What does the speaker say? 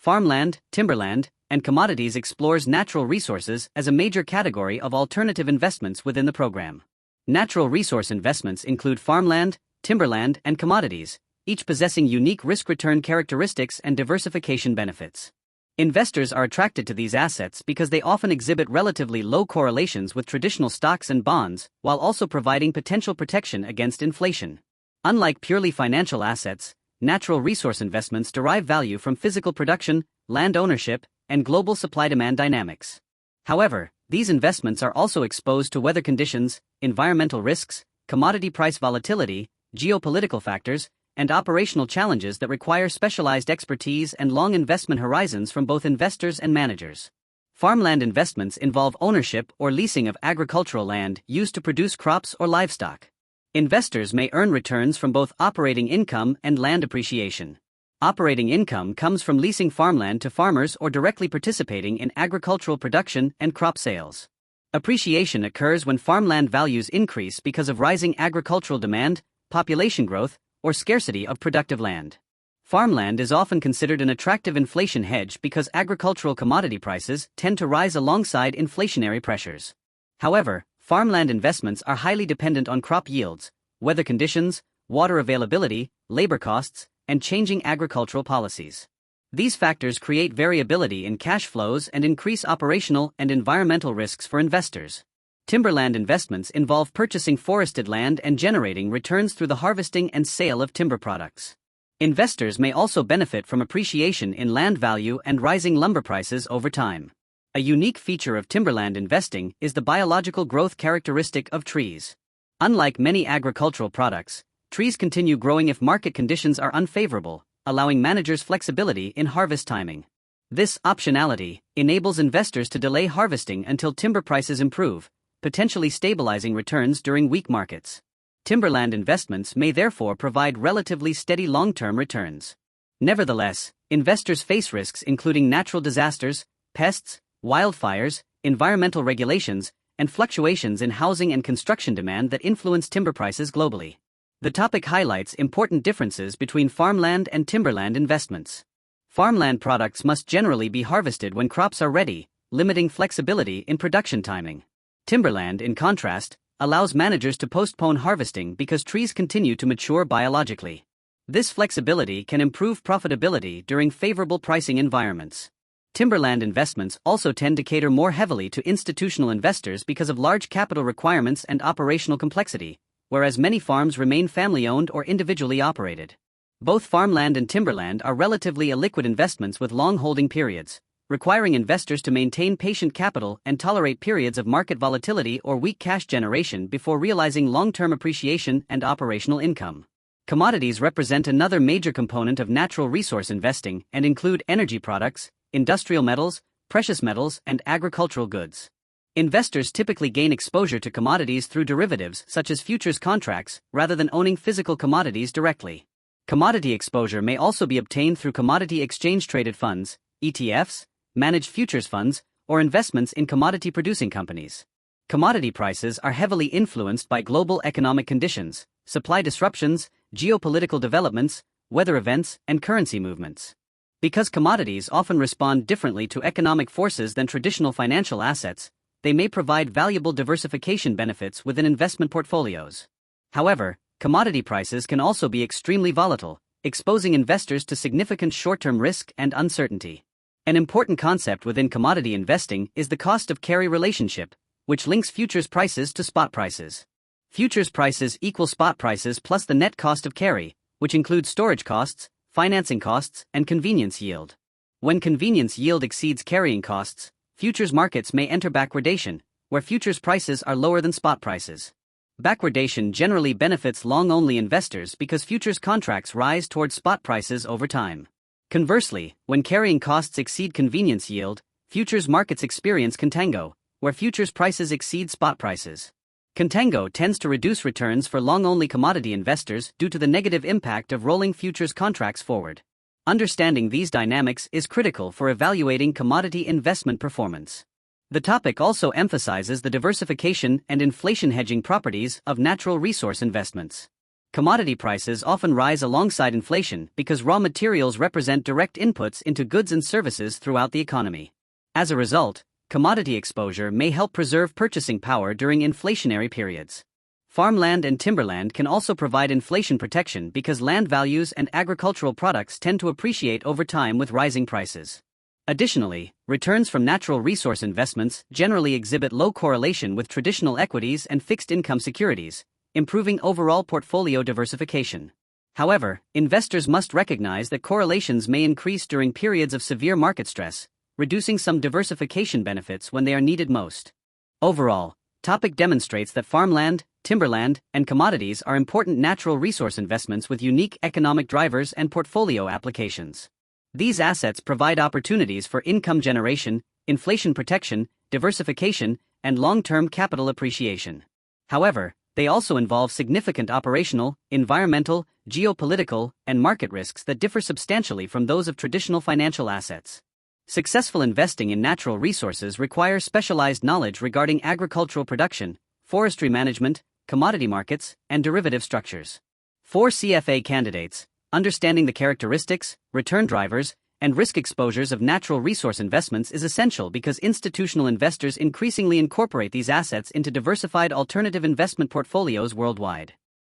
Farmland, timberland, and commodities explores natural resources as a major category of alternative investments within the program. Natural resource investments include farmland, timberland, and commodities, each possessing unique risk-return characteristics and diversification benefits. Investors are attracted to these assets because they often exhibit relatively low correlations with traditional stocks and bonds, while also providing potential protection against inflation. Unlike purely financial assets, natural resource investments derive value from physical production, land ownership, and global supply-demand dynamics. However, these investments are also exposed to weather conditions, environmental risks, commodity price volatility, geopolitical factors, and operational challenges that require specialized expertise and long investment horizons from both investors and managers. Farmland investments involve ownership or leasing of agricultural land used to produce crops or livestock. Investors may earn returns from both operating income and land appreciation. Operating income comes from leasing farmland to farmers or directly participating in agricultural production and crop sales. Appreciation occurs when farmland values increase because of rising agricultural demand, population growth, or scarcity of productive land. Farmland is often considered an attractive inflation hedge because agricultural commodity prices tend to rise alongside inflationary pressures. However, farmland investments are highly dependent on crop yields, weather conditions, water availability, labor costs, and changing agricultural policies. These factors create variability in cash flows and increase operational and environmental risks for investors. Timberland investments involve purchasing forested land and generating returns through the harvesting and sale of timber products. Investors may also benefit from appreciation in land value and rising lumber prices over time. A unique feature of timberland investing is the biological growth characteristic of trees. Unlike many agricultural products, trees continue growing if market conditions are unfavorable, allowing managers flexibility in harvest timing. This optionality enables investors to delay harvesting until timber prices improve, potentially stabilizing returns during weak markets. Timberland investments may therefore provide relatively steady long-term returns. Nevertheless, investors face risks including natural disasters, pests, wildfires, environmental regulations, and fluctuations in housing and construction demand that influence timber prices globally. The topic highlights important differences between farmland and timberland investments. Farmland products must generally be harvested when crops are ready, limiting flexibility in production timing. Timberland, in contrast, allows managers to postpone harvesting because trees continue to mature biologically. This flexibility can improve profitability during favorable pricing environments. Timberland investments also tend to cater more heavily to institutional investors because of large capital requirements and operational complexity, whereas many farms remain family-owned or individually operated. Both farmland and timberland are relatively illiquid investments with long holding periods, requiring investors to maintain patient capital and tolerate periods of market volatility or weak cash generation before realizing long-term appreciation and operational income. Commodities represent another major component of natural resource investing and include energy products, industrial metals, precious metals, and agricultural goods. Investors typically gain exposure to commodities through derivatives such as futures contracts rather than owning physical commodities directly. Commodity exposure may also be obtained through commodity exchange-traded funds, ETFs, managed futures funds, or investments in commodity-producing companies. Commodity prices are heavily influenced by global economic conditions, supply disruptions, geopolitical developments, weather events, and currency movements. Because commodities often respond differently to economic forces than traditional financial assets, they may provide valuable diversification benefits within investment portfolios. However, commodity prices can also be extremely volatile, exposing investors to significant short-term risk and uncertainty. An important concept within commodity investing is the cost of carry relationship, which links futures prices to spot prices. Futures prices equal spot prices plus the net cost of carry, which includes storage costs, financing costs, and convenience yield. When convenience yield exceeds carrying costs, futures markets may enter backwardation, where futures prices are lower than spot prices. Backwardation generally benefits long-only investors because futures contracts rise toward spot prices over time. Conversely, when carrying costs exceed convenience yield, futures markets experience contango, where futures prices exceed spot prices. Contango tends to reduce returns for long-only commodity investors due to the negative impact of rolling futures contracts forward. Understanding these dynamics is critical for evaluating commodity investment performance. The topic also emphasizes the diversification and inflation hedging properties of natural resource investments. Commodity prices often rise alongside inflation because raw materials represent direct inputs into goods and services throughout the economy. As a result, commodity exposure may help preserve purchasing power during inflationary periods. Farmland and timberland can also provide inflation protection because land values and agricultural products tend to appreciate over time with rising prices. Additionally, returns from natural resource investments generally exhibit low correlation with traditional equities and fixed income securities, improving overall portfolio diversification. However, investors must recognize that correlations may increase during periods of severe market stress, reducing some diversification benefits when they are needed most. Overall, topic demonstrates that farmland, timberland, and commodities are important natural resource investments with unique economic drivers and portfolio applications. These assets provide opportunities for income generation, inflation protection, diversification, and long-term capital appreciation. However, they also involve significant operational, environmental, geopolitical, and market risks that differ substantially from those of traditional financial assets. Successful investing in natural resources requires specialized knowledge regarding agricultural production, forestry management, commodity markets, and derivative structures. For CFA candidates, understanding the characteristics, return drivers, and risk exposures of natural resource investments is essential because institutional investors increasingly incorporate these assets into diversified alternative investment portfolios worldwide.